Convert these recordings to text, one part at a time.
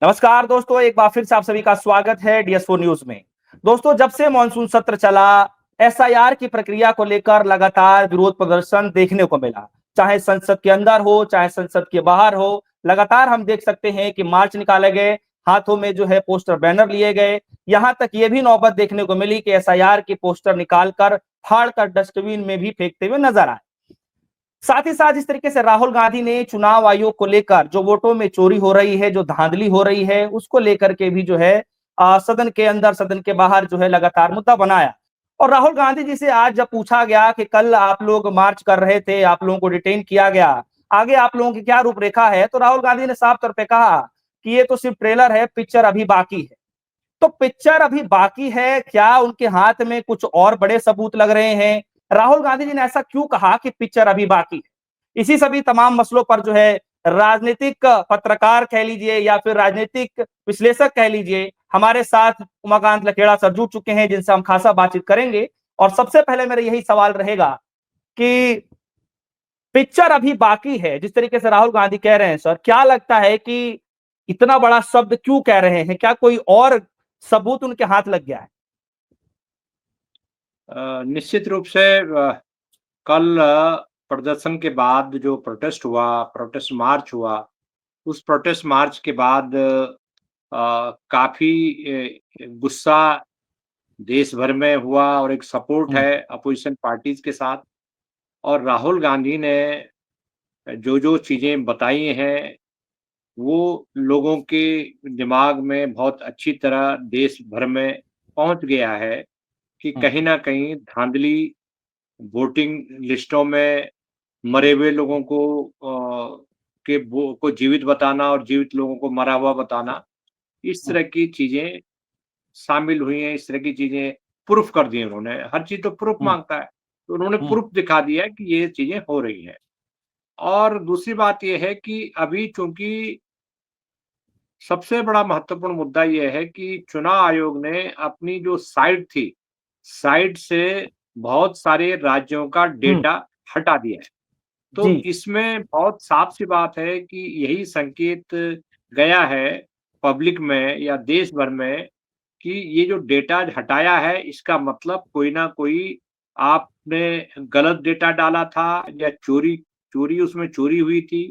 नमस्कार दोस्तों, एक बार फिर से आप सभी का स्वागत है DS4 न्यूज में। दोस्तों, जब से मॉनसून सत्र चला, SIR की प्रक्रिया को लेकर लगातार विरोध प्रदर्शन देखने को मिला। चाहे संसद के अंदर हो, चाहे संसद के बाहर हो, लगातार हम देख सकते हैं कि मार्च निकाले गए, हाथों में जो है पोस्टर बैनर लिए गए। यहां तक ये भी नौबत देखने को मिली कि SIR की पोस्टर निकालकर फाड़कर डस्टबिन में भी फेंकते हुए नजर आए। साथ ही साथ इस तरीके से राहुल गांधी ने चुनाव आयोग को लेकर जो वोटों में चोरी हो रही है, जो धांधली हो रही है, उसको लेकर के भी जो है सदन के अंदर, सदन के बाहर जो है लगातार मुद्दा बनाया। और राहुल गांधी जी से आज जब पूछा गया कि कल आप लोग मार्च कर रहे थे, आप लोगों को डिटेन किया गया, आगे आप लोगों की क्या रूपरेखा है, तो राहुल गांधी ने साफ तौर पे कहा कि ये तो सिर्फ ट्रेलर है, पिक्चर अभी बाकी है। तो पिक्चर अभी बाकी है, क्या उनके हाथ में कुछ और बड़े सबूत लग रहे हैं? राहुल गांधी जी ने ऐसा क्यों कहा कि पिक्चर अभी बाकी है? इसी सभी तमाम मसलों पर जो है राजनीतिक पत्रकार कह लीजिए या फिर राजनीतिक विश्लेषक कह लीजिए, हमारे साथ उमाकांत लखेड़ा सर जुड़ चुके हैं, जिनसे हम खासा बातचीत करेंगे। और सबसे पहले मेरा यही सवाल रहेगा कि पिक्चर अभी बाकी है, जिस तरीके से राहुल गांधी कह रहे हैं सर, क्या लगता है कि इतना बड़ा शब्द क्यों कह रहे हैं? क्या कोई और सबूत उनके हाथ लग गया है? निश्चित रूप से कल प्रदर्शन के बाद जो प्रोटेस्ट मार्च हुआ, उस प्रोटेस्ट मार्च के बाद काफ़ी गुस्सा देश भर में हुआ और एक सपोर्ट हुँ, है अपोजिशन पार्टीज़ के साथ। और राहुल गांधी ने जो-जो चीज़ें बताई हैं, वो लोगों के दिमाग में बहुत अच्छी तरह देश भर में पहुँच गया है कि हुँ, कहीं न कहीं धाँधली वोटिंग लिस्टों में मरे हुए लोगों को के वो को जीवित बताना और जीवित लोगों को मरा हुआ बताना, इस हुँ, तरह की चीज़ें शामिल हुई हैं, इस तरह की चीज़ें प्रूफ़ कर दी उन्होंने। हर चीज़ तो प्रूफ़ हुँ, माँगता है, तो उन्होंने हुँ, प्रूफ़ दिखा दिया है कि ये चीज़ें हो रही हैं। और दूसरी बात ये है कि अभी चूँकि सबसे बड़ा महत्वपूर्ण मुद्दा ये है कि चुनाव आयोग ने अपनी जो साइट थी, साइट से बहुत सारे राज्यों का हुँ, डेटा हटा दिया है। तो जी, इसमें बहुत साफ-सी बात है कि यही संकेत गया है पब्लिक में या देश भर में कि ये जो डेटा हटाया है, इसका मतलब कोई ना कोई आपने गलत डेटा डाला था या चोरी चोरी उसमें चोरी हुई थी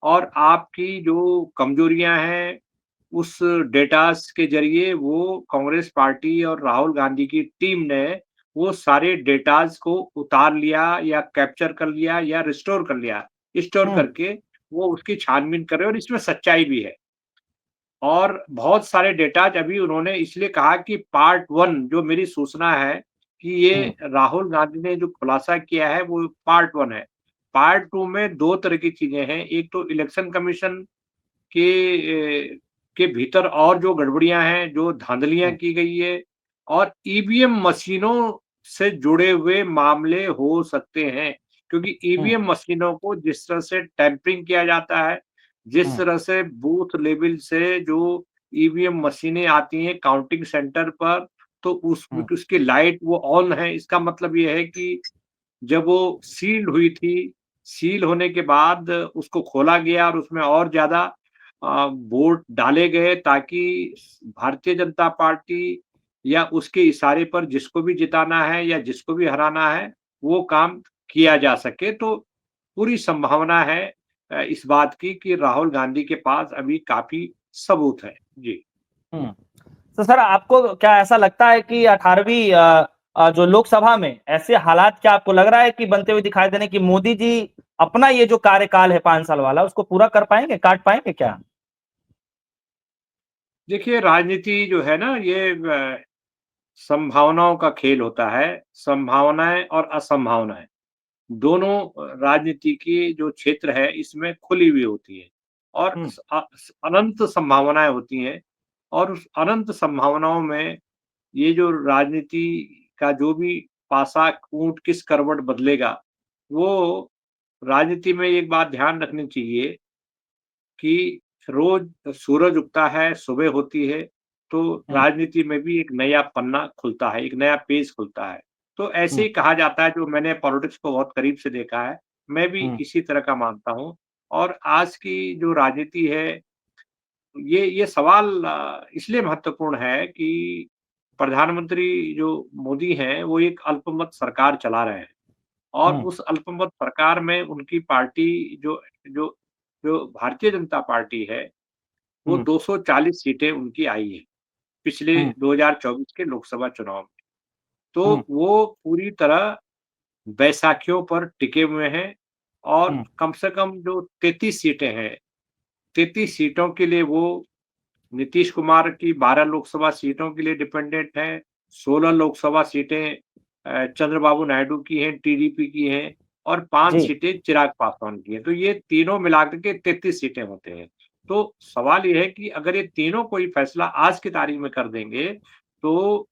और आपकी जो कमजोरियाँ हैं, उस डेटास के ज़रिए वो कांग्रेस पार्टी और राहुल गांधी की टीम ने वो सारे डेटास को उतार लिया या कैप्चर कर लिया या रिस्टोर कर लिया। स्टोर हुँ, करके वो उसकी छानबीन कर रहे हैं और इसमें सच्चाई भी है। और बहुत सारे डेटाज अभी उन्होंने इसलिए कहा कि पार्ट 1 जो मेरी सूचना है कि ये हुँ, राहुल गांधी ने जो खुलासा किया है वो पार्ट 1 है। पार्ट 2 में 2 तरह की चीज़ें हैं। एक तो इलेक्शन कमीशन के भीतर और जो गड़बड़ियाँ हैं, जो धांधलियाँ हुँ, की गई है और ईवीएम मशीनों से जुड़े हुए मामले हो सकते हैं। क्योंकि हुँ, ईवीएम मशीनों को जिस तरह से टैम्परिंग किया जाता है, जिस हुँ, तरह से बूथ लेवल से जो ईवीएम मशीनें आती हैं काउंटिंग सेंटर पर, तो हुँ, उसकी लाइट वो ऑन है, इसका मतलब ये है कि जब वो सील्ड हुई थी, सील होने के बाद उसको खोला गया और उसमें और ज़्यादा वोट डाले गए ताकि भारतीय जनता पार्टी या उसके इशारे पर जिसको भी जिताना है या जिसको भी हराना है, वो काम किया जा सके। तो पूरी संभावना है इस बात की कि राहुल गांधी के पास अभी काफ़ी सबूत है। जी। हुँ। तो सर, आपको क्या ऐसा लगता है कि 18वीं जो लोकसभा में ऐसे हालात क्या आपको लग रहा है कि बनते हुए दिखाई दे रहे हैं कि मोदी जी अपना ये जो कार्यकाल है 5 साल वाला, उसको पूरा कर पाएँगे, काट पाएँगे क्या? देखिए राजनीति जो है ना ये संभावनाओं का खेल होता है, संभावनाएँ और असंभावनाएँ। दोनों राजनीति की जो क्षेत्र है इसमें खुली हुई होती है और हुँ, अनंत संभावनाएँ होती हैं और उस अनंत संभावनाओं में ये जो राजनीति का जो भी पासा ऊँट किस करवट बदलेगा, वो राजनीति में एक बात ध्यान रखनी चाहिए कि रोज़ सूरज उगता है, सुबह होती है, तो हुँ, राजनीति में भी एक नया पन्ना खुलता है, एक नया पेज खुलता है। तो ऐसे हुँ, ही कहा जाता है जो मैंने पॉलिटिक्स को बहुत करीब से देखा है, मैं भी हुँ, इसी तरह का मानता हूँ और आज की जो राजनीति है ये सवाल इसलिए महत्वपूर्ण है कि प्रधानमंत्री जो मोदी हैं, वो एक अल्पमत सरकार चला रहे हैं और हम्म। उस अल्पमत सरकार में उनकी पार्टी जो जो जो भारतीय जनता पार्टी है, वो हम्म। 240 सीटें उनकी आई हैं, पिछले हम्म। 2024 के लोकसभा चुनाव में। तो हम्म। वो पूरी तरह बैसाखियों पर टिके हुए हैं और हम्म। कम से कम जो 33 सीटें हैं, 33 सीटों के लिए वो नीतीश कुमार की 12 लोकसभा सीटों के लिए डिपेंडेंट हैं, 16 लोकसभा सीटें चंद्रबाबू नायडू की हैं, टीडीपी की हैं और 5 जी। सीटें चिराग पासवान की हैं। तो ये तीनों मिला के 33 सीटें होते हैं। तो सवाल ये है कि अगर ये तीनों कोई फैसला आज की तारीख में कर देंगे, तो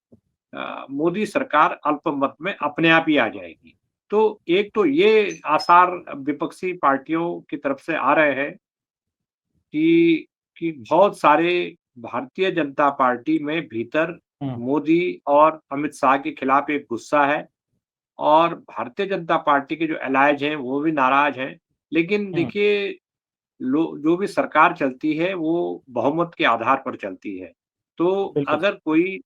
मोदी सरकार अल्पमत में अपने आप ही आ जाएगी। तो एक तो ये आसार विपक्षी पार्टियों की तरफ से आ रहे हैं कि बहुत सारे भारतीय जनता पार्टी में भीतर हम्म। मोदी और अमित शाह के खिलाफ एक गुस्सा है और भारतीय जनता पार्टी के जो एलाइज हैं वो भी नाराज हैं। लेकिन हम्म। देखिए जो भी सरकार चलती है वो बहुमत के आधार पर चलती है। तो बिल्कुल। अगर कोई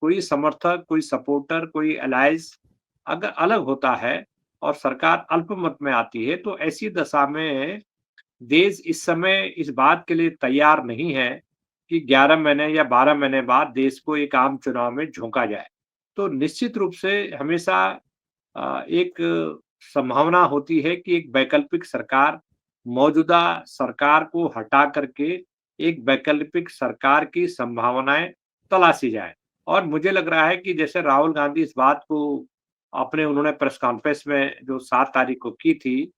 कोई समर्थक, कोई सपोर्टर, कोई एलाइज अगर अलग होता है और सरकार अल्पमत में आती है, तो ऐसी दशा में देश इस समय इस बात के लिए तैयार नहीं है कि 11 महीने या 12 महीने बाद देश को एक आम चुनाव में झोंका जाए। तो निश्चित रूप से हमेशा एक संभावना होती है कि एक वैकल्पिक सरकार मौजूदा सरकार को हटा करके एक वैकल्पिक सरकार की संभावनाएँ तलाशी जाए। और मुझे लग रहा है कि जैसे राहुल गांधी इस बात को अपने उन्होंने प्रेस कॉन्फ्रेंस में जो 7 तारीख को की थी,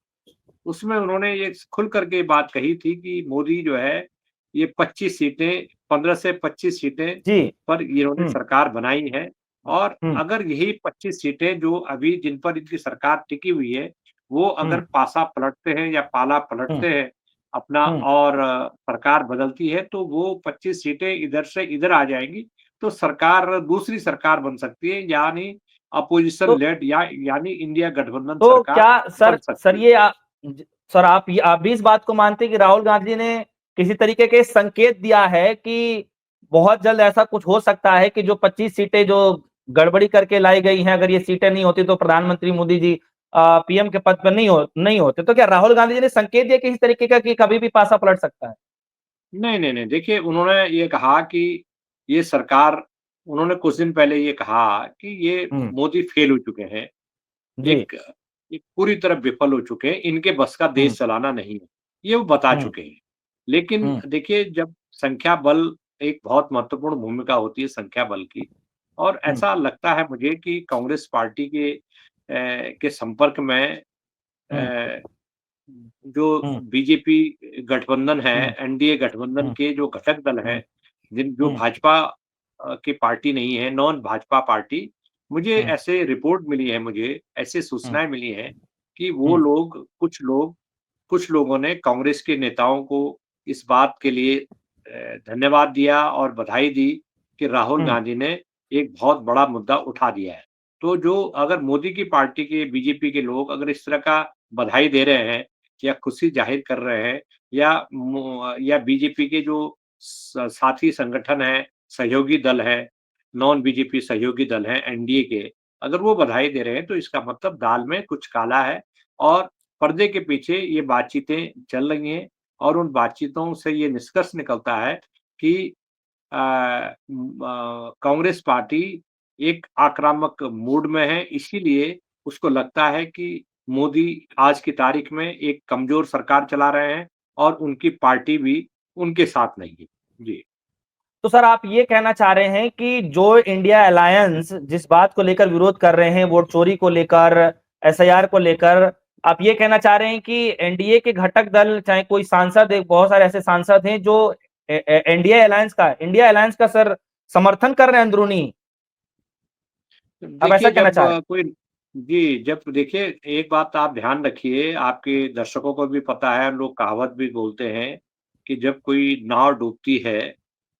उसमें उन्होंने ये खुल कर के बात कही थी कि मोदी जो है, ये 25 सीटें 15 से 25 सीटें जी। पर इन्होंने हम्म। सरकार बनाई है और हम्म। अगर यही 25 सीटें जो अभी जिन पर इनकी सरकार टिकी हुई है, वो अगर हम्म। पासा पलटते हैं या पाला हम्म। पलटते हैं अपना हम्म। और सरकार बदलती है, तो वो 25 सीटें इधर से इधर आ जाएँगी, तो सरकार दूसरी सरकार बन सकती है, यानी अपोज़िशन तो लेड या यानी इंडिया गठबंधन तो सरकार क्या बन सर सर सकती है। ये सर आप भी इस बात को मानते हैं कि राहुल गांधी ने किसी तरीके के संकेत दिया है कि बहुत जल्द ऐसा कुछ हो सकता है कि जो 25 सीटें जो गड़बड़ी करके लाई गई हैं, अगर ये सीटें नहीं होती तो प्रधानमंत्री मोदी जी पीएम के पद पर नहीं होते, तो क्या राहुल गांधी जी ने संकेत दिया किसी तरीके का कि कभी भी पासा पलट सकता है? नहीं, नहीं, नहीं। देखिए, उन्होंने ये कहा कि ये सरकार उन्होंने कुछ दिन पहले ये कहा कि ये हम्म। मोदी फेल हो चुके हैं। जी। एक एक पूरी तरह विफल हो चुके हैं, इनके बस का हम्म। देश चलाना नहीं है। ये वो बता हम्म। चुके हैं। लेकिन हम्म। देखिए, जब संख्या बल एक बहुत महत्वपूर्ण भूमिका होती है संख्या बल की और हम्म। ऐसा लगता है मुझे कि कांग्रेस पार्टी के संपर्क में हम्म। अ जो हम्म। बीजेपी गठबंधन है, हम्म। एनडीए गठबंधन हम्म। के जो घटक दल हैं, हम्म। जो हम्म। भाजपा की पार्टी नहीं है, नॉन भाजपा पार्टी, मुझे हम्म। ऐसे रिपोर्ट मिली है मुझे, ऐसी हम्म। सूचनाएँ मिली हैं कि वो हम्म। लोग कुछ लोगों ने कांग्रेस के नेताओं को इस बात के लिए धन्यवाद दिया और बधाई दी कि राहुल हम्म। गांधी ने एक बहुत बड़ा मुद्दा उठा दिया है। तो जो अगर मोदी की पार्टी के बीजेपी के लोग अगर इस तरह का बधाई दे रहे हैं या खुशी जाहिर कर रहे हैं या बीजेपी के जो साथी संगठन हैं, सहयोगी दल हैं, नॉन बीजेपी सहयोगी दल हैं एनडीए के, अगर वो बधाई दे रहे हैं तो इसका मतलब दाल में कुछ काला है और पर्दे के पीछे ये बातचीतें चल रही हैं और उन बातचीतों से ये निष्कर्ष निकलता है कि कांग्रेस पार्टी एक आक्रामक मूड में है, इसीलिए उसको लगता है कि मोदी आज की तारीख में एक कमज़ोर सरकार चला रहे हैं और उनकी पार्टी भी उनके साथ नहीं है। जी। तो सर आप ये कहना चाह रहे हैं कि जो इंडिया अलायंस जिस बात को लेकर विरोध कर रहे हैं, वोट चोरी को लेकर, एसआईआर को लेकर, आप ये कहना चाह रहे हैं कि एनडीए के घटक दल चाहे कोई सांसद, एक बहुत सारे ऐसे सांसद हैं जो इंडिया अलायंस का सर समर्थन कर रहे हैं अंदरूनी, आप ऐसा देखिए कहना चाह रहे जब देखिए एक बात आप ध्यान रखिए, आपके दर्शकों को भी पता है, लोग कहावत भी बोलते हैं कि जब कोई नाव डूबती है,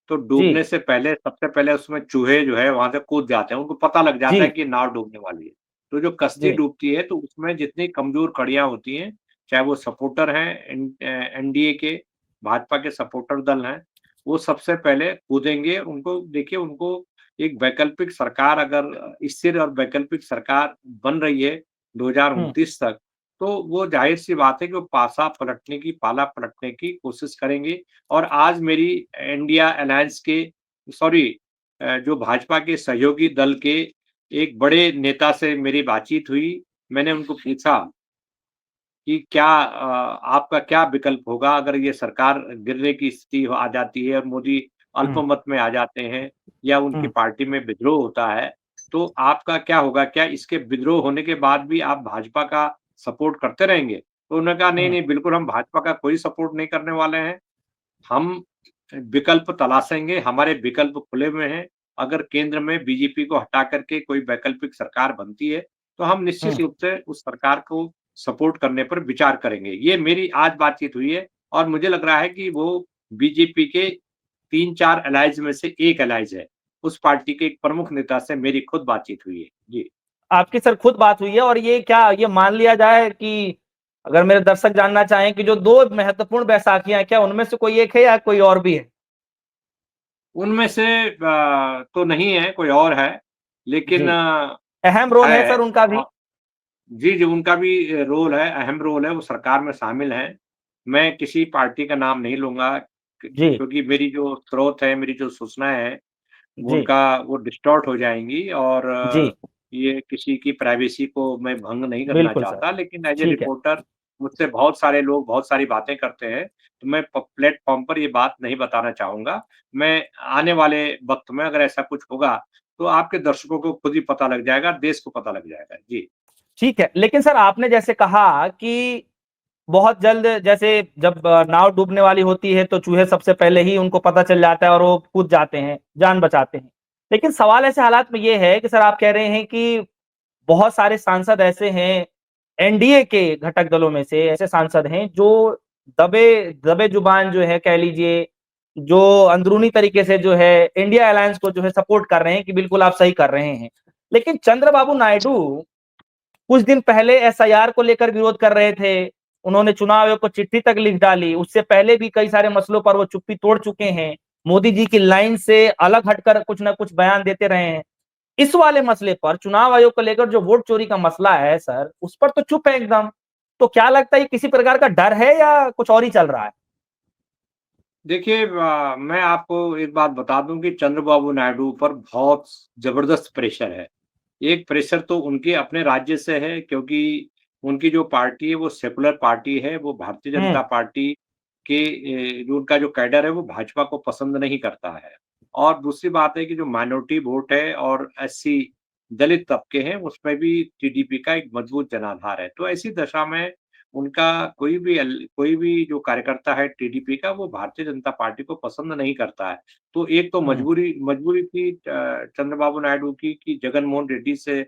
तो हैं? डूबने से पहले सबसे पहले उसमें चूहे जो है वहाँ से कूद जाते हैं, उनको पता लग जी। जाता है कि नाव डूबने वाली है। तो जो कश्ती जी। डूबती है, तो उसमें जितनी कमज़ोर कड़ियाँ होती हैं, चाहे वो सपोर्टर हैं एनडीए के, भाजपा के सपोर्टर दल हैं, वो सबसे पहले कूदेंगे। उनको देखिए, उनको एक वैकल्पिक सरकार अगर स्थिर और वैकल्पिक सरकार बन रही है हम्म 2029 तक, तो वो ज़ाहिर-सी बात है कि वो पाला पलटने की कोशिश करेंगे। और आज मेरी इंडिया अलायंस के सॉरी जो भाजपा के सहयोगी दल के एक बड़े नेता से मेरी बातचीत हुई। मैंने उनको पूछा कि क्या आपका क्या विकल्प होगा अगर ये सरकार गिरने की स्थिति आ जाती है और मोदी हम्म अल्पमत में आ जाते हैं या उनकी हम्म पार्टी में विद्रोह होता है, तो आपका क्या होगा? क्या इसके विद्रोह होने के बाद भी आप भाजपा का सपोर्ट करते रहेंगे? तो उन्होंने कहा, नहीं, हम्म नहीं, बिल्कुल हम भाजपा का कोई सपोर्ट नहीं करने वाले हैं। हम विकल्प तलाशेंगे, हमारे विकल्प खुले हुए हैं। अगर केंद्र में बीजेपी को हटा करके कोई वैकल्पिक सरकार बनती है, तो हम निश्चित हम्म रूप से उस सरकार को सपोर्ट करने पर विचार करेंगे। ये मेरी आज बातचीत हुई है और मुझे लग रहा है कि वो बीजेपी के 3-4 एलाइज़ में से एक एलाइज़ है। उस पार्टी के एक प्रमुख नेता से मेरी खुद बातचीत हुई है। जी। आपकी सर खुद बात हुई है, और ये क्या ये मान लिया जाए कि अगर मेरे दर्शक जानना चाहें कि जो दो महत्वपूर्ण बैसाखियां हैं, क्या उनमें से कोई एक है या कोई और भी है? उनमें से तो नहीं है, कोई और है, लेकिन जी, अहम रोल है है। सर उनका भी। जी, जी, उनका भी रोल है, अहम रोल है, वो सरकार में शामिल हैं। मैं किसी पार्टी का नाम नहीं लूँगा जी क्योंकि मेरी जो स्रोत है, मेरी जो सूचनाएँ हैं, वो जी वो डिस्टॉर्ट हो जाएँगी और जी ये किसी की प्राइवेसी को मैं भंग नहीं करना बिल्कुल सर। चाहता। लेकिन एज़ ए ठीक है। रिपोर्टर मुझसे बहुत सारे लोग बहुत सारी बातें करते हैं, तो मैं प प्लेटफ़ॉर्म पर ये बात नहीं बताना चाहूँगा। मैं आने वाले वक़्त में अगर ऐसा कुछ होगा, तो आपके दर्शकों को खुद ही पता लग जाएगा, देश को पता लग जाएगा। जी। ठीक है, लेकिन सर आपने जैसे कहा कि बहुत जल्द, जैसे जब नाव डूबने वाली होती है तो चूहे सबसे पहले ही उनको पता चल जाता है और वो कूद जाते हैं, जान बचाते हैं। लेकिन सवाल ऐसे हालात में ये है कि सर आप कह रहे हैं कि बहुत सारे सांसद ऐसे हैं, एनडीए के घटक दलों में से ऐसे सांसद हैं जो दबे दबे जुबान जो है कह लीजिए, जो अंदरूनी तरीके से जो है इंडिया अलायंस को जो है सपोर्ट कर रहे हैं कि बिल्कुल आप सही कर रहे हैं। लेकिन चंद्रबाबू नायडू कुछ दिन पहले एसआईआर को लेकर विरोध कर रहे थे। उन्होंने चुनाव आयोग को चिट्ठी तक लिख डाली। उससे पहले भी कई सारे मसलों पर वो चुप्पी तोड़ चुके हैं। मोदी जी की लाइन से अलग हटकर कुछ ना कुछ बयान देते रहे हैं। इस वाले मसले पर, चुनाव आयोग को लेकर जो वोट चोरी का मसला है सर, उस पर तो चुप है एकदम। तो क्या लगता है ये किसी प्रकार का डर है या कुछ और ही चल रहा है? देखिए, मैं आपको एक बात बता दूँ कि चंद्रबाबू नायडू पर बहुत ज़बरदस्त प्रेशर है। एक प्रेशर तो उनके अपने राज्य से है क्योंकि उनकी जो पार्टी है वो सेकुलर पार्टी है, वो भारतीय हम्म जनता पार्टी के जो उनका जो कैडर है वो भाजपा को पसंद नहीं करता है। और दूसरी बात है कि जो माइनॉरिटी वोट है और एससी दलित तबके हैं उसमें भी टीडीपी का एक मजबूत जनाधार है। तो ऐसी दशा में उनका कोई भी जो कार्यकर्ता है टीडीपी का वो भारतीय जनता पार्टी को पसंद नहीं करता है। तो एक तो हम्म मजबूरी थी चंद्रबाबू नायडू की कि जगनमोहन रेड्डी से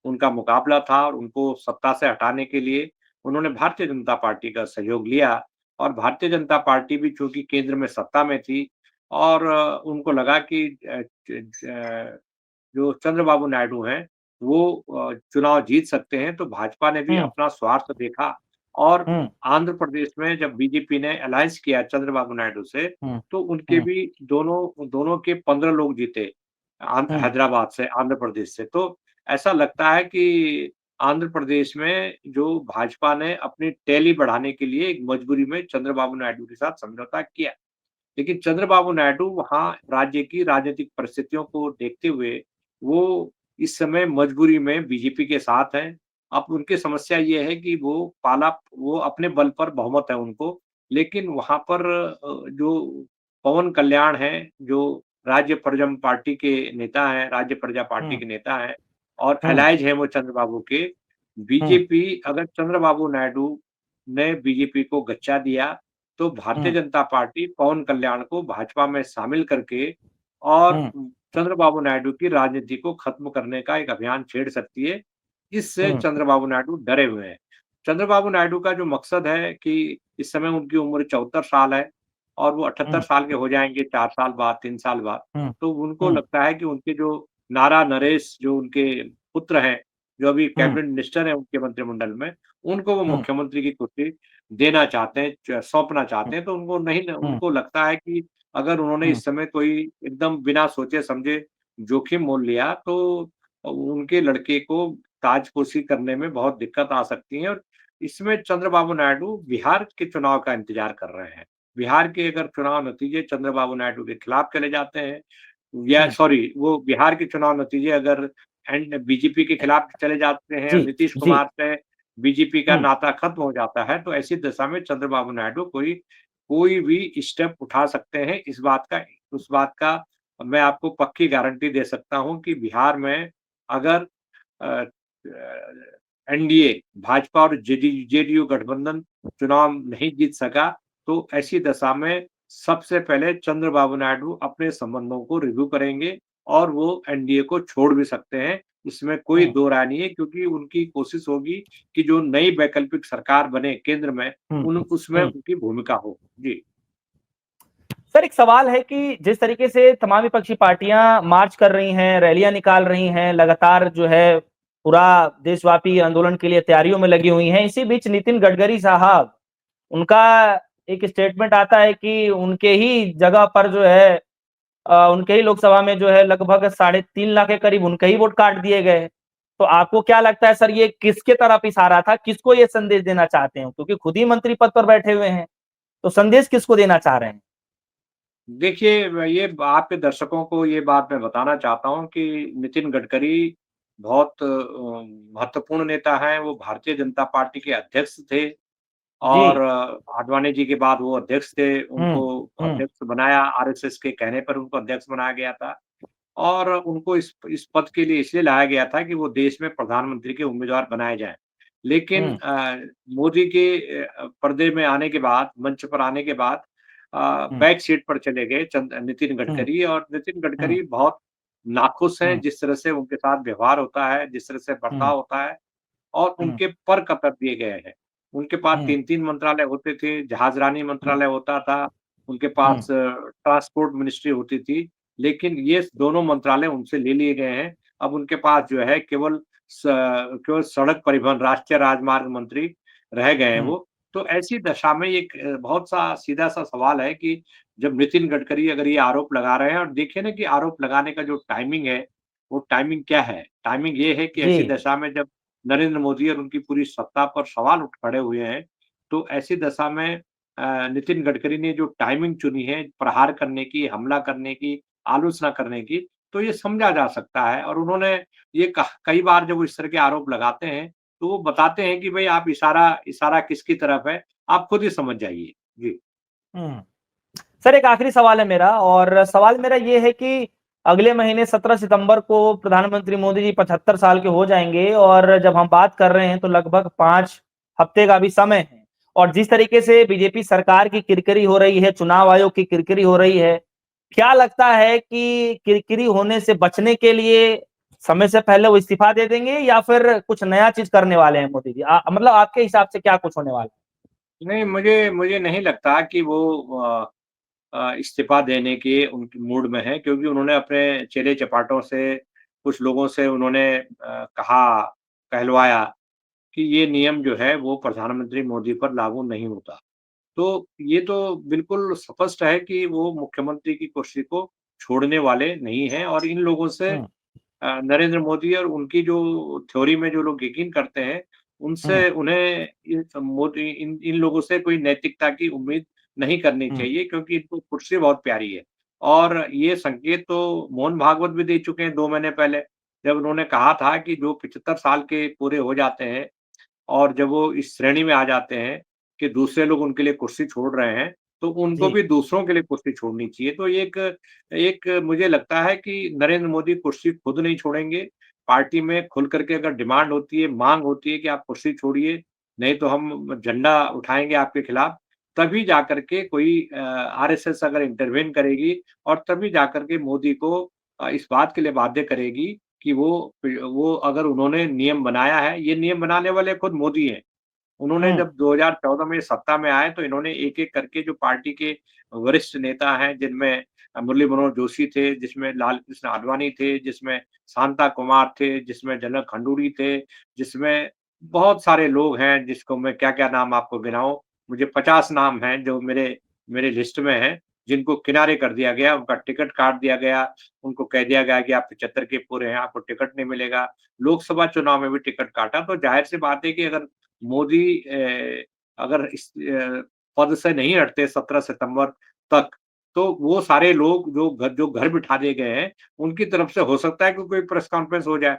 उनका मुकाबला था और उनको सत्ता से हटाने के लिए उन्होंने भारतीय जनता पार्टी का सहयोग लिया। और भारतीय जनता पार्टी भी चूँकि केंद्र में सत्ता में थी और उनको लगा कि जो चंद्रबाबू नायडू हैं, वो चुनाव जीत सकते हैं, तो भाजपा ने भी हम्म अपना स्वार्थ देखा और हम्म आंध्र प्रदेश में जब बीजेपी ने अलायंस किया चंद्रबाबू नायडू से, हम्म तो उनके हम्म भी दोनों दोनों के 15 लोग जीते हम्म हैदराबाद से, आंध्र प्रदेश से। तो ऐसा लगता है कि आंध्र प्रदेश में जो भाजपा ने अपनी टैली बढ़ाने के लिए एक मजबूरी में चंद्रबाबू नायडू के साथ समझौता किया। लेकिन चंद्रबाबू नायडू वहाँ राज्य की राजनीतिक परिस्थितियों को देखते हुए, वो इस समय मजबूरी में बीजेपी के साथ हैं। अब उनकी समस्या ये है कि वो अपने बल पर बहुमत है उनको, लेकिन वहाँ पर जो पवन कल्याण हैं, जो राज्य परिजन पार्टी के नेता हैं, राज्य प्रजा पार्टी हम्म के नेता हैं और हम्म एलाइज हैं वो चंद्रबाबू के। हम्म बीजेपी अगर चंद्रबाबू नायडू ने बीजेपी को गच्चा दिया तो भारतीय हम्म जनता पार्टी पवन कल्याण को भाजपा में शामिल करके और हम्म चंद्रबाबू नायडू की राजनीति को खत्म करने का एक अभियान छेड़ सकती है। इससे हम्म चंद्रबाबू नायडू डरे हुए हैं। चंद्रबाबू नायडू का जो मकसद है कि इस समय उनकी उम्र 74 साल है और वो 78 हम्म साल के हो जाएँगे 4 साल बाद, 3 साल बाद। हम्म तो उनको हम्म लगता है कि उनके जो नारा नरेश जो उनके पुत्र हैं, जो अभी हम्म कैबिनेट मिनिस्टर हैं उनके मंत्रिमंडल में, उनको वो हम्म मुख्यमंत्री की कुर्सी देना चाहते हैं, सौंपना हम्म चाहते हैं, तो उनको नहीं हम्म उनको लगता है कि अगर उन्होंने हम्म, इस समय कोई एकदम बिना सोचे समझे जोखिम मोल लिया तो उनके लड़के को ताजपोशी करने में बहुत दिक्कत आ सकती है। और इसमें चंद्रबाबू नायडू बिहार के चुनाव का इंतजार कर रहे हैं। बिहार के अगर चुनाव नतीजे चंद्रबाबू नायडू के खिलाफ चले जाते हैं, या हम्म, सॉरी, वो बिहार के चुनाव नतीजे अगर बीजेपी के खिलाफ चले जाते हैं जी, और नीतीश जी, कुमार से बीजेपी का हम्म, नाता खत्म हो जाता है, तो ऐसी दशा में चंद्रबाबू नायडू कोई कोई भी स्टेप उठा सकते हैं। उस बात का मैं आपको पक्की गारंटी दे सकता हूँ कि बिहार में अगर अ एनडीए, भाजपा और जेडीयू गठबंधन चुनाव नहीं जीत सका, तो ऐसी दशा में सबसे पहले चंद्रबाबू नायडू अपने संबंधों को रिव्यू करेंगे और वो एनडीए को छोड़ भी सकते हैं। इसमें कोई हम्म, दो राय नहीं है, क्योंकि उनकी कोशिश होगी कि जो नई वैकल्पिक सरकार बने केंद्र में, हम्म, उन उसमें हम्म। उनकी भूमिका हो। जी। सर, एक सवाल है कि जिस तरीके से तमाम विपक्षी पार्टियां मार्च कर रही हैं, रैलियां निकाल रही हैं, लगातार जो है पूरा देशव्यापी आंदोलन के लिए तैयारियों में लगी हुई हैं, इसी बीच नितिन गडकरी साहब, उनका एक स्टेटमेंट आता है कि उनके ही जगह पर जो है उनके ही लोकसभा में जो है लगभग 3.5 लाख के करीब उनके ही वोट काट दिए गए। तो आपको क्या लगता है सर, ये किसके तरफ इशारा था, किसको ये संदेश देना चाहते हैं, क्योंकि खुद ही मंत्री पद पर बैठे हुए हैं, तो संदेश किसको देना चाह रहे हैं? देखिए, ये आपके दर्शकों को ये बात मैं बताना चाहता हूँ कि नितिन गडकरी बहुत महत्वपूर्ण नेता हैं। वो भारतीय जनता पार्टी के अध्यक्ष थे जी। और आडवाणी जी के बाद वो अध्यक्ष थे। हम्म, उनको हम्म, अध्यक्ष बनाया, आरएसएस के कहने पर उनको अध्यक्ष बनाया गया था और उनको इस पद के लिए इसलिए लाया गया था कि वो देश में प्रधानमंत्री के उम्मीदवार बनाए जाएँ। लेकिन हम्म, मोदी के पर्दे में आने के बाद, मंच पर आने के बाद हम्म, बैक सीट पर चले गए नितिन हम्म, गडकरी, और नितिन हम्म, गडकरी बहुत नाखुश हैं हम्म, जिस तरह से उनके साथ व्यवहार होता है, जिस तरह से हम्म, बर्ताव होता है, और हम्म, उनके पर कतर दिए गए हैं। उनके पास हम्म, 3-3 मंत्रालय होते थे, जहाजरानी हम्म, मंत्रालय होता था, उनके हम्म, पास ट्रांसपोर्ट मिनिस्ट्री होती थी, लेकिन ये दोनों मंत्रालय उनसे ले लिए गए हैं। अब उनके पास जो है केवल सड़क परिवहन, राष्ट्रीय राजमार्ग मंत्री रह गए हैं हम्म, वो। तो ऐसी दशा में एक बहुत सा सीधा-सा सवाल है कि जब नितिन गडकरी अगर ये आरोप लगा रहे हैं, और देखिए ना कि आरोप लगाने का जो टाइमिंग है, वो टाइमिंग क्या है? टाइमिंग ये है कि जी, ऐसी दशा में जब नरेंद्र मोदी और उनकी पूरी सत्ता पर सवाल उठ खड़े हुए हैं, तो ऐसी दशा में नितिन गडकरी ने जो टाइमिंग चुनी है प्रहार करने की, हमला करने की, आलोचना करने की, तो ये समझा जा सकता है। और उन्होंने ये कई बार जब वो इस तरह के आरोप लगाते हैं, तो वो बताते हैं कि भई आप इशारा इशारा किसकी तरफ है, आप खुद ही समझ जाइए। जी। हम्म। सर, एक आखिरी सवाल है मेरा, और सवाल मेरा ये है कि अगले महीने 17 सितंबर को प्रधानमंत्री मोदी जी 75 साल के हो जाएंगे, और जब हम बात कर रहे हैं तो लगभग 5 हफ्ते का भी समय है। और जिस तरीके से बीजेपी सरकार की किरकिरी हो रही है, चुनाव आयोग की किरकिरी हो रही है, क्या लगता है कि किरकिरी होने से बचने के लिए समय से पहले वो इस्तीफा दे देंगे, या फिर कुछ नया चीज करने वाले हैं मोदी जी? मतलब आपके हिसाब से क्या कुछ होने वाला नहीं, मुझे मुझे नहीं लगता कि वो इस्तीफ़ा देने के उनके मूड में हैं, क्योंकि उन्होंने अपने चेले-चपाटों से, कुछ लोगों से उन्होंने कहलवाया कि ये नियम जो है वो प्रधानमंत्री मोदी पर लागू नहीं होता। तो ये तो बिल्कुल स्पष्ट है कि वो मुख्यमंत्री की कुर्सी को छोड़ने वाले नहीं हैं, और इन लोगों से है? नरेंद्र मोदी और उनकी जो थ्योरी में जो लोग यकीन करते हैं, हम्म, उनसे उन्हें इन लोगों से कोई नैतिकता की उम्मीद नहीं करनी हम्म, चाहिए, क्योंकि इनको कुर्सी बहुत प्यारी है। और ये संकेत तो मोहन भागवत भी दे चुके हैं 2 महीने पहले, जब उन्होंने कहा था कि जो 75 साल के पूरे हो जाते हैं और जब वो इस श्रेणी में आ जाते हैं कि दूसरे लोग उनके लिए कुर्सी छोड़ रहे हैं, तो उनको जी, भी दूसरों के लिए कुर्सी छोड़नी चाहिए। तो ये एक एक मुझे लगता है कि नरेंद्र मोदी कुर्सी खुद नहीं छोड़ेंगे। पार्टी में खुल कर के अगर डिमांड होती है, माँग होती है कि आप कुर्सी छोड़िए, नहीं तो हम झंडा उठाएँगे आपके खिलाफ, तभी जाकर के कोई आरएसएस अगर इंटरवेन करेगी, और तभी जाकर के मोदी को इस बात के लिए बाध्य करेगी कि वो अगर उन्होंने नियम बनाया है, ये नियम बनाने वाले खुद मोदी हैं। उन्होंने हम्म, जब 2014 में सत्ता में आए, तो इन्होंने एक-एक करके जो पार्टी के वरिष्ठ नेता हैं, जिनमें मुरली मनोहर जोशी थे, जिसमें लाल कृष्ण आडवाणी थे, जिसमें शांता कुमार थे, जिसमें जनरल खंडूरी थे, जिसमें बहुत सारे लोग हैं, जिसको मैं क्या-क्या नाम आपको गिनाऊँ, मुझे 50 नाम हैं जो मेरे मेरे लिस्ट में हैं। जिनको किनारे कर दिया गया, उनका टिकट काट दिया गया, उनको कह दिया गया कि आप 75 के पूरे हैं, आपको टिकट नहीं मिलेगा। लोकसभा चुनाव में भी टिकट काटा, तो ज़ाहिर-सी बात है कि अगर मोदी अगर इस पद से नहीं हटते 17 सितंबर तक, तो वो सारे लोग जो घर बिठा दिए गए हैं, उनकी तरफ से हो सकता है कि कोई प्रेस कॉन्फ्रेंस हो जाए।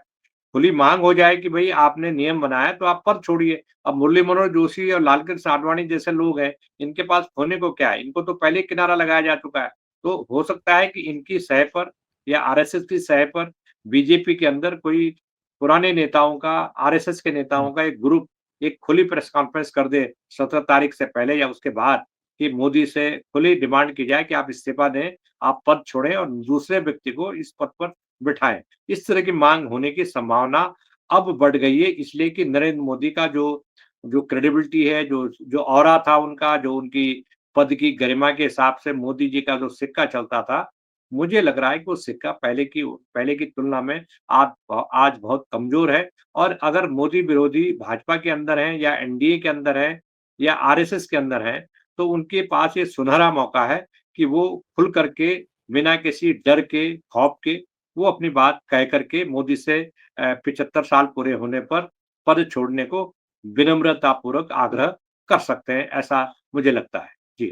खुली माँग हो जाए कि भई आपने नियम बनाया तो आप पद छोड़िए। अब मुरली मनोहर जोशी और लालकृष्ण आडवाणी जैसे लोग हैं, इनके पास खोने को क्या है? इनको तो पहले ही किनारा लगाया जा चुका है। तो हो सकता है कि इनकी सह पर या आरएसएस की सह पर बीजेपी के अंदर कोई पुराने नेताओं का, आरएसएस के नेताओं का एक ग्रुप एक खुली प्रेस कॉन्फ्रेंस कर दे 17 तारीख से पहले या उसके बाद कि मोदी से खुली डिमांड की जाए कि आप इस्तीफा दें, आप पद छोड़ें और दूसरे व्यक्ति को इस पद पर बिठाएँ। इस तरह की माँग होने की संभावना अब बढ़ गई है इसलिए कि नरेंद्र मोदी का जो जो क्रेडिबिलिटी है, जो ऑरा था उनका, जो उनकी पद की गरिमा के हिसाब से मोदी जी का जो सिक्का चलता था, मुझे लग रहा है कि वो सिक्का पहले की तुलना में आज बहुत कमज़ोर है और अगर मोदी विरोधी भाजपा के अंदर हैं या एनडीए के अंदर हैं या आरएसएस के अंदर हैं, तो उनके पास ये सुनहरा मौका है कि वो खुल कर के बिना किसी डर के, खौफ के वो अपनी बात कह कर के मोदी से 75 साल पूरे होने पर पद छोड़ने को विनम्रतापूर्वक आग्रह कर सकते हैं, ऐसा मुझे लगता है। जी,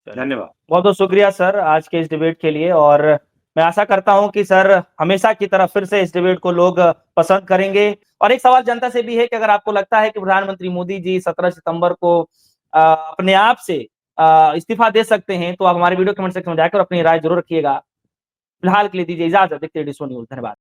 धन्यवाद। बहुत-बहुत शुक्रिया सर आज के इस डिबेट के लिए और मैं आशा करता हूं कि सर हमेशा की तरह फिर से इस डिबेट को लोग पसंद करेंगे और एक सवाल जनता से भी है कि अगर आपको लगता है कि प्रधानमंत्री मोदी जी 17 सितंबर को अपने आप से इस्तीफा दे सकते हैं तो आप हमारे वीडियो कमेंट सेक्शन में जाकर अपनी राय जरूर रखिएगा। फिलहाल के लिए दीजिए इजाजत। देखते रहिए न्यूज़। धन्यवाद।